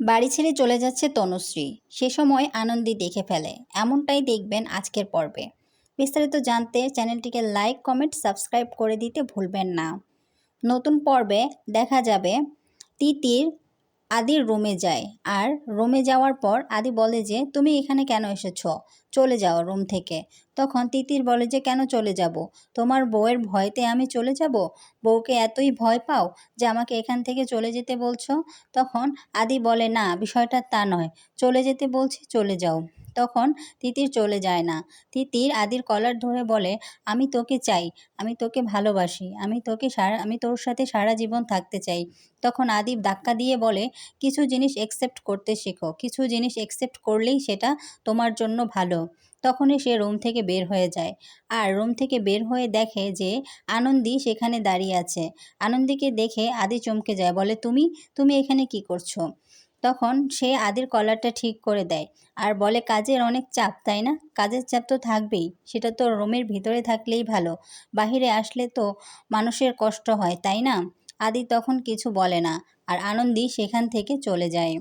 বাড়ি ছেড়ে চলে যাচ্ছে তনুশ্রী। সে সময় আনন্দী দেখে ফেলে। এমনটাই দেখবেন আজকের পর্বে। বিস্তারিত জানতে চ্যানেলটিকে লাইক, কমেন্ট, সাবস্ক্রাইব করে দিতে ভুলবেন না। নতুন পর্বে দেখা যাবে তিতির আদির রুমে যায়। আর রুমে যাওয়ার পর আদি বলে যে, তুমি এখানে কেন এসেছো? চলে যাও রুম থেকে। তখন তিতির বলে যে, কেন চলে যাব? তোমার বউয়ের ভয়তে আমি চলে যাব? বউকে এতই ভয় পাও যে আমাকে এখান থেকে চলে যেতে বলছো? তখন আদি বলে, না, বিষয়টা তা নয়, চলে যেতে বলছি, চলে যাও। তখন তিতির চলে যায় না। তিতির আদির কলার ধরে বলে, আমি তোকে চাই, আমি তোকে ভালোবাসি, আমি তোর সাথে সারা জীবন থাকতে চাই। তখন আদি ধাক্কা দিয়ে বলে, কিছু জিনিস একসেপ্ট করতে শেখো, কিছু জিনিস একসেপ্ট করলেই সেটা তোমার জন্য ভালো। তখনই সে রুম থেকে বের হয়ে যায়। আর রুম থেকে বের হয়ে দেখে যে আনন্দী সেখানে দাঁড়িয়ে আছে। আনন্দীকে দেখে আদি চমকে যায়, বলে, তুমি তুমি এখানে কি করছো? তখন সে আদির কলারটা ঠিক করে দেয় আর বলে, কাজের অনেক চাপ, তাই না? কাজের চাপ তো থাকবেই, সেটা তো রুমের ভিতরে থাকলেই ভালো, বাহিরে আসলে তো মানুষের কষ্ট হয়, তাই না? আদি তখন কিছু বলে না আর আনন্দী সেখান থেকে চলে যায়।